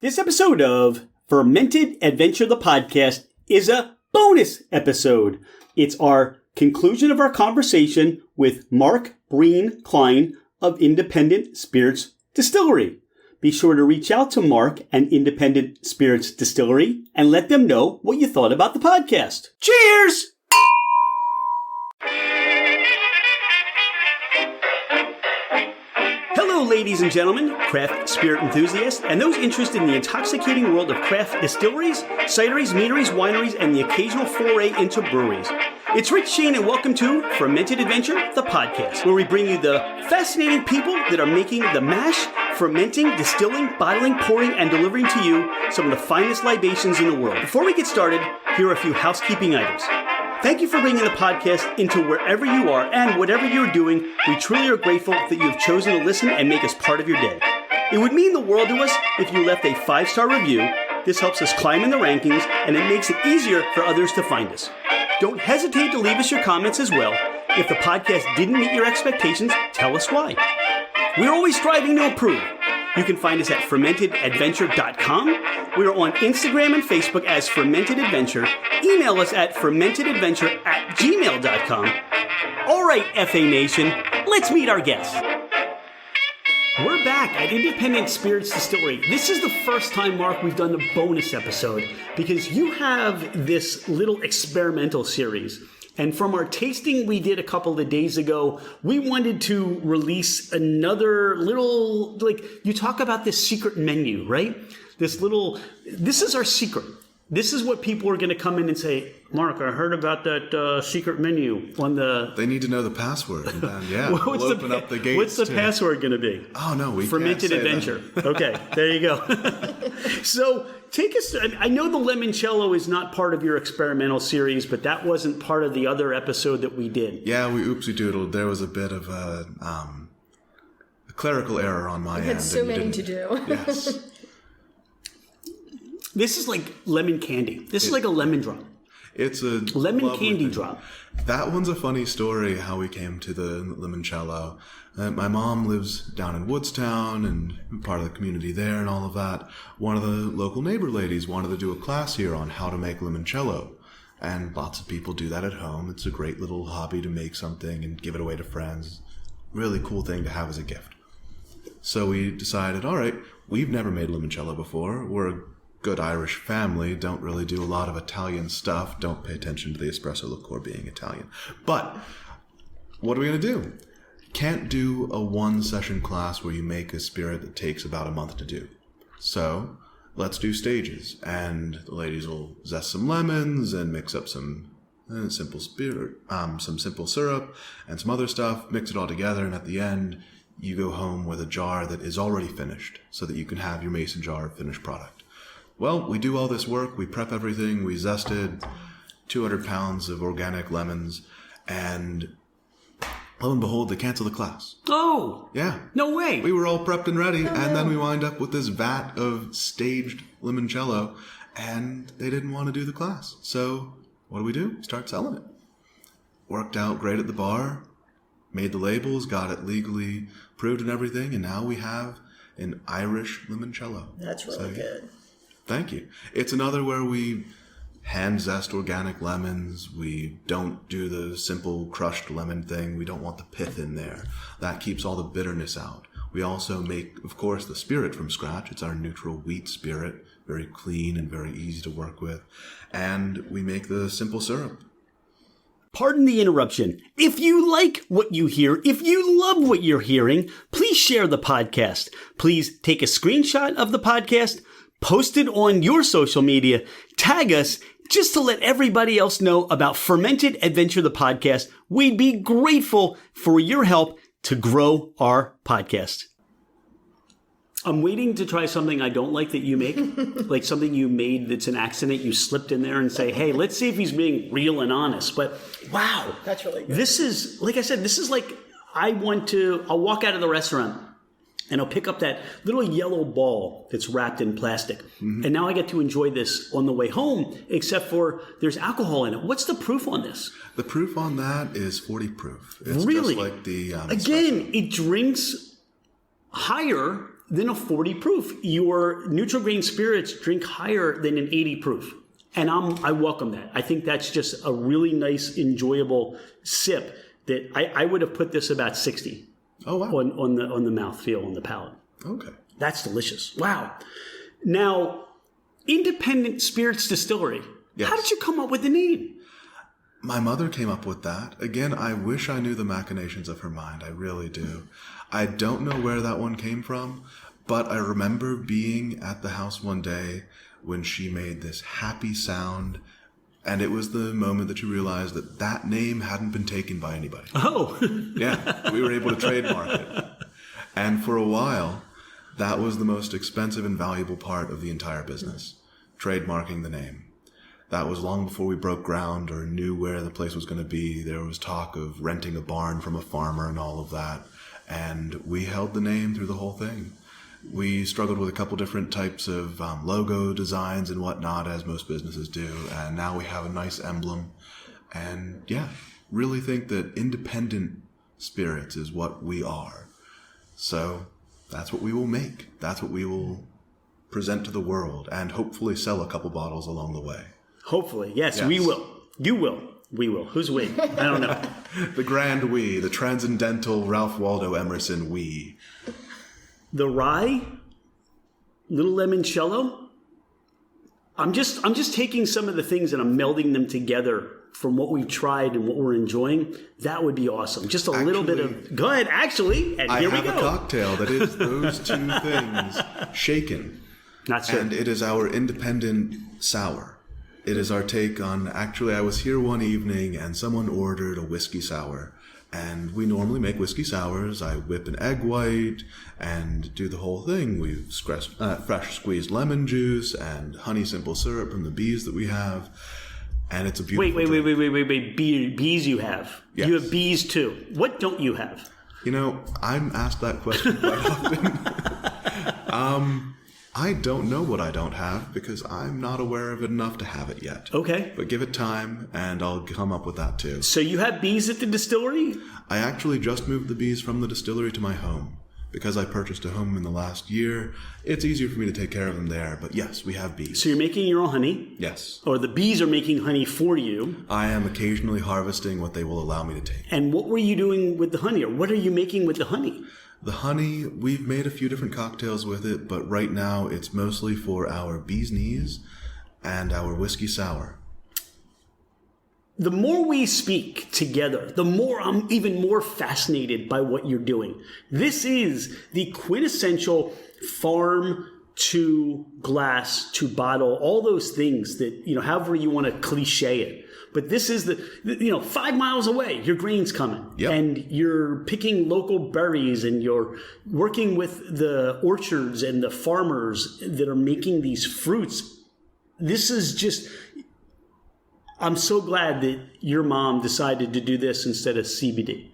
This episode of Fermented Adventure, the podcast, is a bonus episode. It's our conclusion of our conversation with Mark Breen Klein of Independent Spirits Distillery. Be sure to reach out to Mark and Independent Spirits Distillery and let them know what you thought about the podcast. Cheers! Hello, ladies and gentlemen, craft spirit enthusiasts, and those interested in the intoxicating world of craft distilleries, cideries, meaderies, wineries, and the occasional foray into breweries. It's Rich Shane, and welcome to Fermented Adventure, the podcast, where we bring you the fascinating people that are making the mash, fermenting, distilling, bottling, pouring, and delivering to you some of the finest libations in the world. Before we get started, here are a few housekeeping items. Thank you for bringing the podcast into wherever you are and whatever you're doing. We truly are grateful that you have chosen to listen and make us part of your day. It would mean the world to us if you left a 5-star review. This helps us climb in the rankings, and it makes it easier for others to find us. Don't hesitate to leave us your comments as well. If the podcast didn't meet your expectations, tell us why. We're always striving to improve. You can find us at fermentedadventure.com. We are on Instagram and Facebook as Fermented Adventure. Email us at fermentedadventure@gmail.com. All right, FA Nation, let's meet our guests. We're back at Independent Spirits Distillery. This is the first time, Mark, we've done the bonus episode because you have this little experimental series. And from our tasting we did a couple of days ago, we wanted to release another little, you talk about this secret menu, right? This is our secret. This is what people are going to come in and say, Mark, I heard about that secret menu on the... They need to know the password. And then, we'll open up the gates. What's the password going to be? Oh, no, we Fermented can't say Adventure. That. Okay, there you go. So take us... I know the limoncello is not part of your experimental series, but that wasn't part of the other episode that we did. Yeah, we oopsie-doodled. There was a bit of a clerical error on my end. We had so many to do. Yes. This is like lemon candy. This is like a lemon drop. It's a lemon candy drop. That one's a funny story, how we came to the limoncello. My mom lives down in Woodstown and part of the community there and all of that. One of the local neighbor ladies wanted to do a class here on how to make limoncello. And lots of people do that at home. It's a great little hobby to make something and give it away to friends. Really cool thing to have as a gift. So we decided, all right, we've never made limoncello before. We're a good Irish family, don't really do a lot of Italian stuff, don't pay attention to the espresso liqueur being Italian. But what are we going to do? Can't do a one-session class where you make a spirit that takes about a month to do. So let's do stages, and the ladies will zest some lemons and mix up some simple spirit, some simple syrup and some other stuff, mix it all together, and at the end you go home with a jar that is already finished so that you can have your mason jar of finished product. Well, we do all this work, we prep everything, we zested 200 pounds of organic lemons, and lo and behold, they canceled the class. Oh! Yeah. No way! We were all prepped and ready, and then we wind up with this vat of staged limoncello, and they didn't want to do the class. So, what do? Start selling it. Worked out great at the bar, made the labels, got it legally approved and everything, and now we have an Irish limoncello. That's really good. Thank you. It's another where we hand zest organic lemons. We don't do the simple crushed lemon thing. We don't want the pith in there. That keeps all the bitterness out. We also make, of course, the spirit from scratch. It's our neutral wheat spirit, very clean and very easy to work with. And we make the simple syrup. Pardon the interruption. If you like what you hear, if you love what you're hearing, please share the podcast. Please take a screenshot of the podcast, post it on your social media, tag us just to let everybody else know about Fermented Adventure, the podcast. We'd be grateful for your help to grow our podcast. I'm waiting to try something I don't like that you make, like something you made that's an accident. You slipped in there and say, hey, let's see if he's being real and honest. But wow. That's really good. This is, like I said, this is like I'll walk out of the restaurant and I'll pick up that little yellow ball that's wrapped in plastic. Mm-hmm. And now I get to enjoy this on the way home, except for there's alcohol in it. What's the proof on this? The proof on that is 40 proof. It's really? Just like the Again, it drinks higher than a 40 proof. Your neutral grain spirits drink higher than an 80 proof. And I welcome that. I think that's just a really nice, enjoyable sip that I would have put this about 60. Oh, wow. On the mouthfeel, on the palate. Okay. That's delicious. Wow. Now, Independent Spirits Distillery. Yes. How did you come up with the name? My mother came up with that. Again, I wish I knew the machinations of her mind. I really do. I don't know where that one came from, but I remember being at the house one day when she made this happy sound, and it was the moment that you realized that that name hadn't been taken by anybody. Oh. Yeah, we were able to trademark it. And for a while, that was the most expensive and valuable part of the entire business, trademarking the name. That was long before we broke ground or knew where the place was going to be. There was talk of renting a barn from a farmer and all of that. And we held the name through the whole thing. We struggled with a couple different types of logo designs and whatnot, as most businesses do. And now we have a nice emblem. And yeah, really think that independent spirits is what we are. So that's what we will make. That's what we will present to the world and hopefully sell a couple bottles along the way. Hopefully. Yes, we will. You will. We will. Who's we? I don't know. The grand we, the transcendental Ralph Waldo Emerson we. The rye, little limoncello. I'm just taking some of the things and I'm melding them together from what we've tried and what we're enjoying. That would be awesome. Just a little bit of... Go ahead, actually. And here we go. I have a cocktail that is those two things shaken. Not so. And it is our independent sour. It is our take on... Actually, I was here one evening and someone ordered a whiskey sour. And we normally make whiskey sours. I whip an egg white and do the whole thing. We've fresh squeezed lemon juice and honey simple syrup from the bees that we have. And it's a beautiful drink. Wait. Bees you have. Yes. You have bees too. What don't you have? You know, I'm asked that question quite often. I don't know what I don't have because I'm not aware of it enough to have it yet. Okay. But give it time and I'll come up with that too. So you have bees at the distillery? I actually just moved the bees from the distillery to my home. Because I purchased a home in the last year, it's easier for me to take care of them there. But yes, we have bees. So you're making your own honey? Yes. Or the bees are making honey for you? I am occasionally harvesting what they will allow me to take. And what were you doing with the honey? Or what are you making with the honey? The honey, we've made a few different cocktails with it, but right now it's mostly for our bee's knees and our whiskey sour. The more we speak together, the more I'm even more fascinated by what you're doing. This is the quintessential farm to glass to bottle, all those things that, however you want to cliche it. But this is 5 miles away, your grain's coming. Yep. And you're picking local berries and you're working with the orchards and the farmers that are making these fruits. This is just... I'm so glad that your mom decided to do this instead of CBD.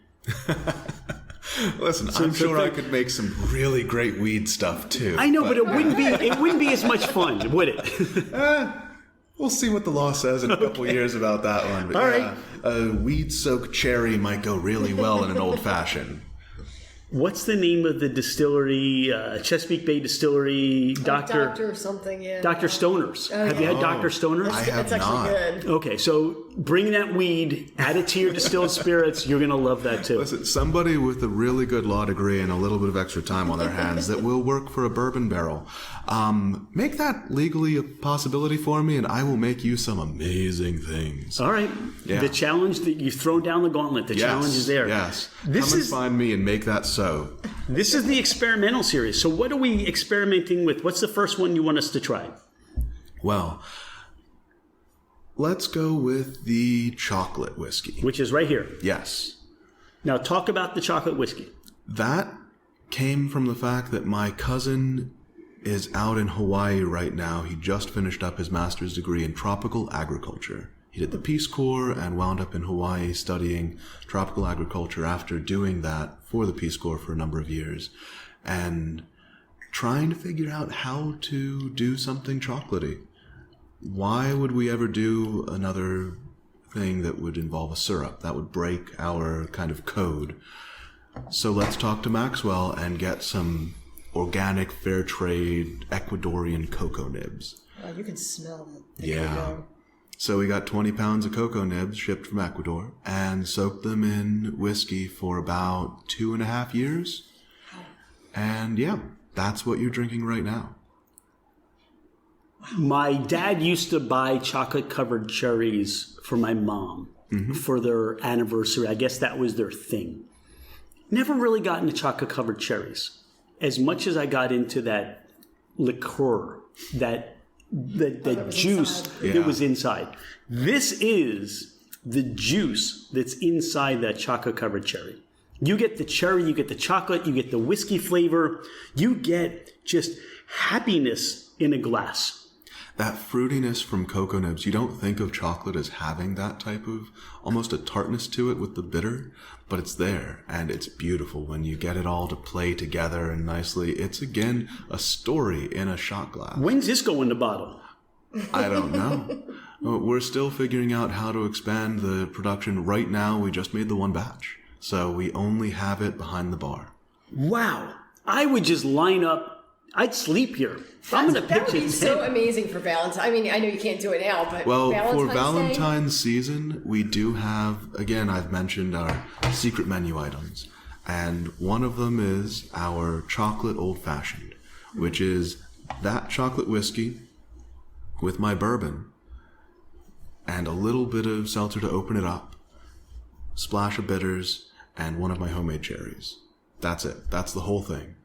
Listen, I'm sure I could make some really great weed stuff too. I know, but it wouldn't be as much fun, would it? We'll see what the law says in a couple years about that one. But all right. A weed-soaked cherry might go really well in an old-fashioned. What's the name of the distillery? Chesapeake Bay Distillery, Doctor something, yeah. Dr. Stoner's. Have you had Dr. Stoner's? I have That's not. actually good. Okay, so bring that weed, add it to your distilled spirits. You're going to love that too. Listen, somebody with a really good law degree and a little bit of extra time on their hands that will work for a bourbon barrel. Make that legally a possibility for me, and I will make you some amazing things. All right. Yeah. The challenge that you've thrown down the gauntlet, the challenge is there. Yes. Come and find me and make that so. This is the experimental series. So what are we experimenting with? What's the first one you want us to try? Well, let's go with the chocolate whiskey. Which is right here. Yes. Now talk about the chocolate whiskey. That came from the fact that my cousin is out in Hawaii right now. He just finished up his master's degree in tropical agriculture. He did the Peace Corps and wound up in Hawaii studying tropical agriculture after doing that for the Peace Corps for a number of years and trying to figure out how to do something chocolatey. Why would we ever do another thing that would involve a syrup? That would break our kind of code. So let's talk to Maxwell and get some organic, fair trade, Ecuadorian cocoa nibs. Oh, you can smell it. Yeah. So we got 20 pounds of cocoa nibs shipped from Ecuador and soaked them in whiskey for about 2.5 years. And yeah, that's what you're drinking right now. My dad used to buy chocolate-covered cherries for my mom for their anniversary. I guess that was their thing. Never really got into chocolate-covered cherries. As much as I got into that liqueur, that juice that was inside. This is the juice that's inside that chocolate-covered cherry. You get the cherry, you get the chocolate, you get the whiskey flavor. You get just happiness in a glass. That fruitiness from cocoa nibs, you don't think of chocolate as having that type of almost a tartness to it with the bitter, but it's there and it's beautiful when you get it all to play together and nicely. It's again a story in a shot glass. When's this go in the bottle? I don't know. We're still figuring out how to expand the production. Right now, we just made the one batch, so we only have it behind the bar. Wow. I would just line up. I'd sleep here. I'm going to pitch That would be so amazing for Valentine's. I mean, I know you can't do it now, but well, Valentine's for Valentine's season, we do have, again, I've mentioned our secret menu items. And one of them is our chocolate old-fashioned, which is that chocolate whiskey with my bourbon and a little bit of seltzer to open it up, splash of bitters, and one of my homemade cherries. That's it. That's the whole thing.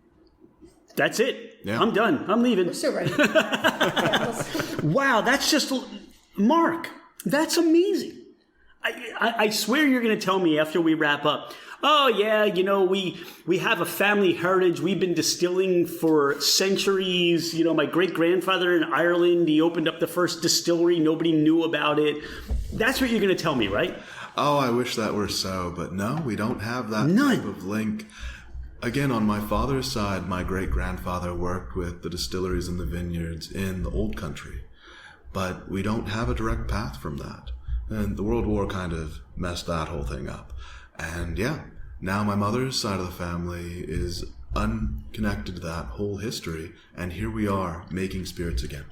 That's it. Yeah. I'm done. I'm leaving. We're so ready. Wow, that's just... Mark, that's amazing. I swear you're going to tell me after we wrap up, oh, yeah, you know, we have a family heritage. We've been distilling for centuries. You know, my great-grandfather in Ireland, he opened up the first distillery. Nobody knew about it. That's what you're going to tell me, right? Oh, I wish that were so, but no, we don't have that None. type of link. Again, on my father's side, my great-grandfather worked with the distilleries and the vineyards in the old country. But we don't have a direct path from that. And the World War kind of messed that whole thing up. And yeah, now my mother's side of the family is unconnected to that whole history. And here we are making spirits again.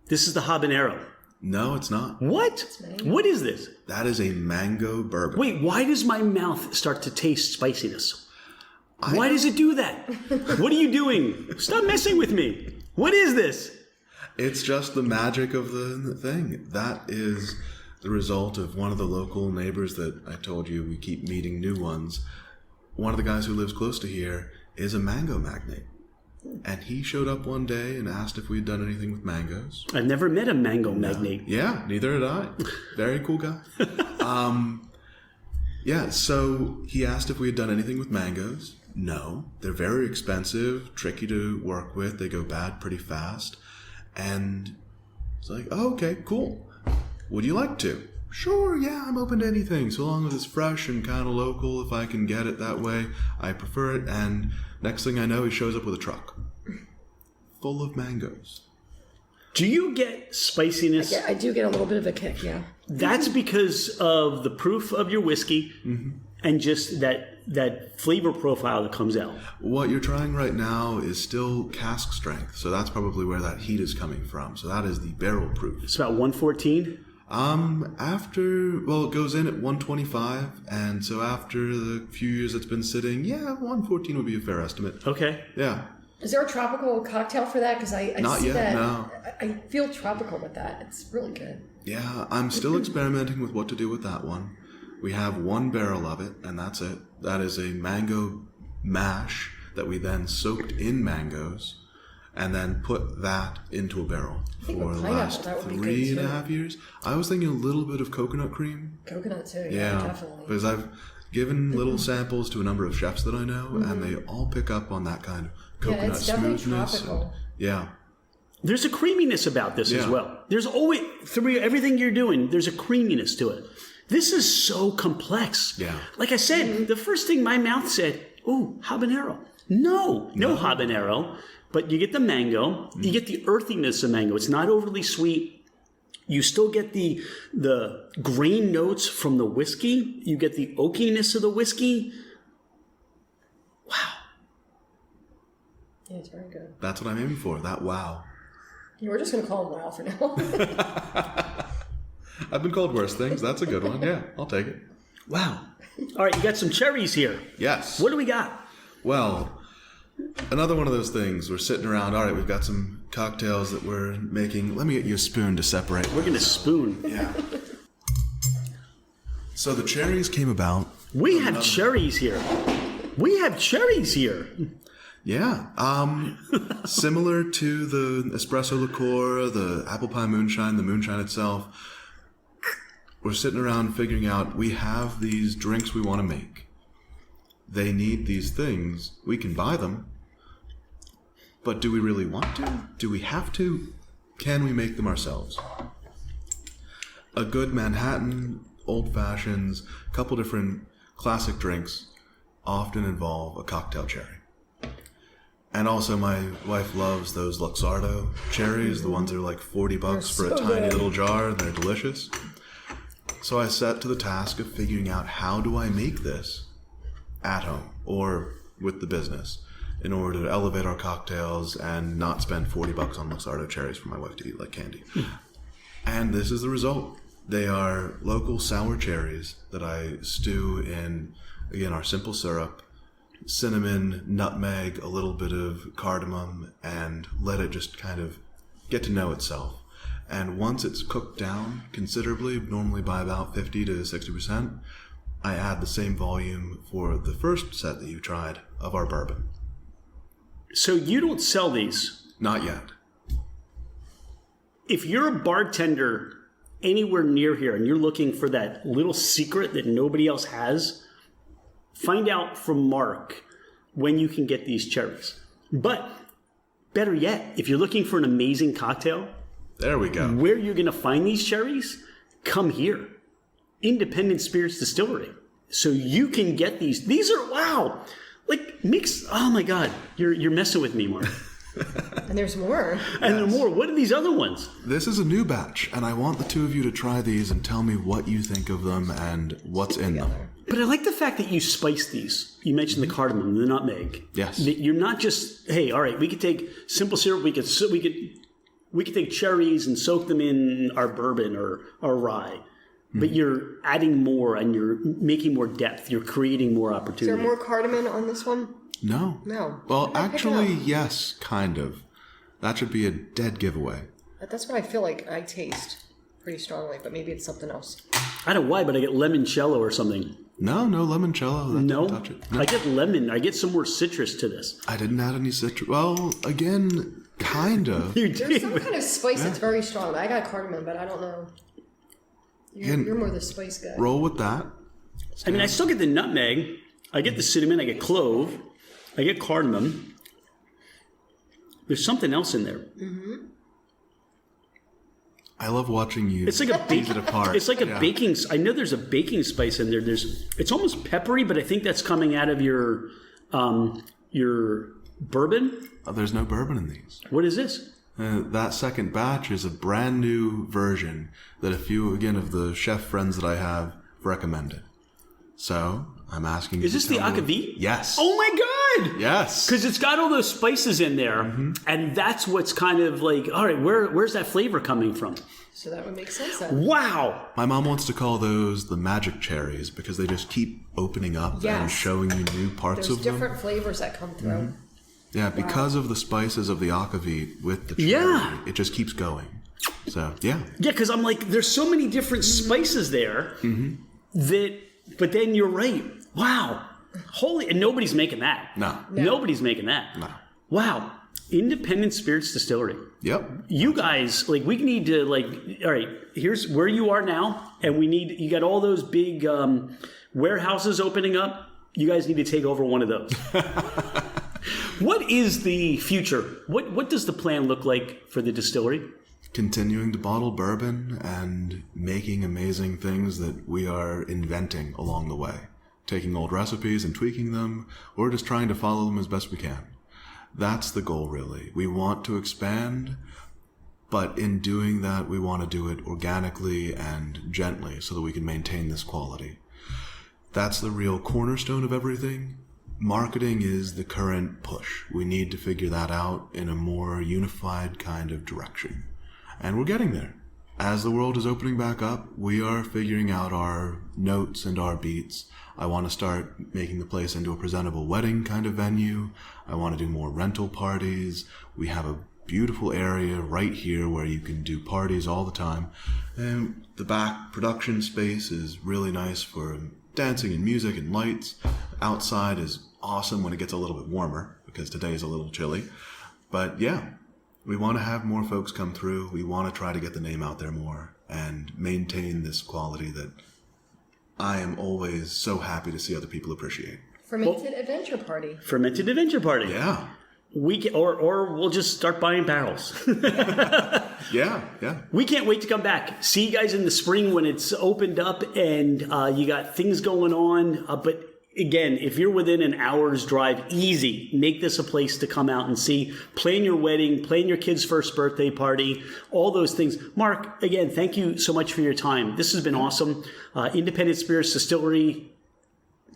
This is the habanero. No, it's not. What? What is this? That is a mango bourbon. Wait, why does my mouth start to taste spiciness? Why does it do that? What are you doing? Stop messing with me. What is this? It's just the magic of the thing. That is the result of one of the local neighbors that I told you we keep meeting new ones. One of the guys who lives close to here is a mango magnate. And he showed up one day and asked if we'd done anything with mangoes. I've never met a mango magnate. Yeah, neither had I. Very cool guy. Yeah, so he asked if we had done anything with mangoes. No. They're very expensive, tricky to work with. They go bad pretty fast. And it's like, oh, okay, cool. Would you like to? Sure, yeah, I'm open to anything. So long as it's fresh and kind of local, if I can get it that way, I prefer it. And next thing I know, he shows up with a truck full of mangoes. Do you get spiciness? I do get a little bit of a kick, yeah. That's because of the proof of your whiskey and just that flavor profile that comes out. What you're trying right now is still cask strength, so that's probably where that heat is coming from. So that is the barrel proof. It's about 114? It goes in at 125, and so after the few years it's been sitting, 114 would be a fair estimate. Okay. Yeah. Is there a tropical cocktail for that? Because I Not see yet, that. no. I feel tropical with that. It's really good. Yeah, I'm still experimenting with what to do with that one. We have one barrel of it, and that's it. That is a mango mash that we then soaked in mangoes and then put that into a barrel for the last that would be good 3.5 years. I was thinking a little bit of coconut cream. Coconut too, yeah, definitely. Because I've given little samples to a number of chefs that I know, and they all pick up on that kind of coconut it's definitely smoothness. tropical. Yeah. There's a creaminess about this as well. There's always, through everything you're doing, there's a creaminess to it. This is so complex. Yeah. Like I said, the first thing my mouth said, ooh, habanero. No habanero. But you get the mango. You get the earthiness of mango. It's not overly sweet. You still get the grain notes from the whiskey. You get the oakiness of the whiskey. Wow. Yeah, it's very good. That's what I'm aiming for. That wow. We're just going to call him Wow for now. I've been called worse things. That's a good one. Yeah, I'll take it. Wow. All right, you got some cherries here. Yes. What do we got? Well, another one of those things. We're sitting around. All right, we've got some cocktails that we're making. Let me get you a spoon to separate. We're going to spoon. Yeah. So the cherries came about. We have cherries here. We have cherries here. Yeah. Similar to the espresso liqueur, the apple pie moonshine, the moonshine itself. We're sitting around figuring out we have these drinks we want to make. They need these things. We can buy them. But do we really want to? Do we have to? Can we make them ourselves? A good Manhattan, old fashions, couple different classic drinks often involve a cocktail cherry. And also my wife loves those Luxardo cherries, the ones that are like $40 for a tiny little jar, and they're delicious. So I set to the task of figuring out how do I make this at home or with the business in order to elevate our cocktails and not spend $40 on Luxardo cherries for my wife to eat like candy. And this is the result. They are local sour cherries that I stew in, again, our simple syrup, cinnamon, nutmeg, a little bit of cardamom, and let it just kind of get to know itself. And once it's cooked down considerably, normally by about 50 to 60%, I add the same volume for the first set that you tried of our bourbon. So you don't sell these? Not yet. If you're a bartender anywhere near here and you're looking for that little secret that nobody else has, find out from Mark when you can get these cherries. But better yet, if you're looking for an amazing cocktail, there we go. Where you're going to find these cherries, come here. Independent Spirits Distillery. So you can get these. These are, wow. Like, mix. Oh, my God. You're messing with me, Mark. And there's more. And there's more. What are these other ones? This is a new batch, and I want the two of you to try these and tell me what you think of them and what's in them. But I like the fact that you spice these. You mentioned the cardamom, the nutmeg. Yes. That you're not just, hey, all right, we could take simple syrup, we could take cherries and soak them in our bourbon or our rye. But you're adding more and you're making more depth. You're creating more opportunity. Is there more cardamom on this one? No. No. Well, actually, yes, kind of. That should be a dead giveaway. That's what I feel like I taste pretty strongly, but maybe it's something else. I don't know why, but I get limoncello or something. No limoncello. No, touch it. No. I get lemon. I get some more citrus to this. I didn't add any citrus. Well, again, kind of. You There's did. some kind of spice that's very strong. I got cardamom, but I don't know. You're more the spice guy. Roll with that. I mean, I still get the nutmeg. I get the cinnamon. I get clove. I get cardamom. There's something else in there. Mm-hmm. I love watching you. It's like a tease it apart. It's like a baking. I know there's a baking spice in there. It's almost peppery, but I think that's coming out of your bourbon. Oh, there's no bourbon in these. What is this? That second batch is a brand new version that a few, again, of the chef friends that I have recommended. So I'm asking you. Is this the akavit? Yes. Oh my God! Yes. Because it's got all those spices in there, and that's what's kind of like, all right, where's that flavor coming from? So that would make sense then. Wow! My mom wants to call those the magic cherries because they just keep opening up and showing you new parts There's of them. different flavors that come through. Yeah, because of the spices of the akavit with the cherry, it just keeps going. So, yeah. Yeah, because I'm like, there's so many different spices there that, but then you're right. Wow. Holy, and nobody's making that. No. Nobody's making that. No. Wow. Independent Spirits Distillery. Yep. You guys, like, we need to, like, all right, here's where you are now, and you got all those big warehouses opening up. You guys need to take over one of those. What is the future? What does the plan look like for the distillery? Continuing to bottle bourbon and making amazing things that we are inventing along the way. Taking old recipes and tweaking them, or just trying to follow them as best we can. That's the goal, really. We want to expand, but in doing that, we want to do it organically and gently so that we can maintain this quality. That's the real cornerstone of everything. marketing is the current push. We need to figure that out in a more unified kind of direction. And we're getting there. As the world is opening back up, we are figuring out our notes and our beats. I want to start making the place into a presentable wedding kind of venue. I want to do more rental parties. We have a beautiful area right here where you can do parties all the time. And the back production space is really nice for dancing and music and lights. Outside is awesome when it gets a little bit warmer, because today is a little chilly. But yeah, we want to have more folks come through. We want to try to get the name out there more and maintain this quality that I am always so happy to see other people appreciate. Fermented Adventure Party. Fermented Adventure Party. Yeah. We can, or we'll just start buying barrels. Yeah. We can't wait to come back. See you guys in the spring when it's opened up and you got things going on. But again, if you're within an hour's drive, easy. Make this a place to come out and see. Plan your wedding, plan your kid's first birthday party, all those things. Mark, again, thank you so much for your time. This has been awesome. Independent Spirits Distillery,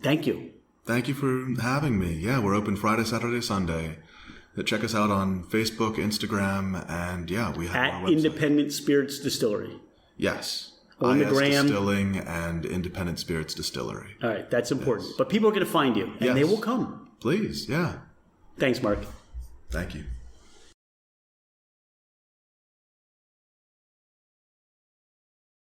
thank you. Thank you for having me. Yeah, we're open Friday, Saturday, Sunday. Check us out on Facebook, Instagram, and yeah, we have our website. Independent Spirits Distillery. Yes. On the gram. Distilling and Independent Spirits Distillery. All right, that's important. Yes. But people are going to find you, and they will come. Please, yeah. Thanks, Mark. Thank you.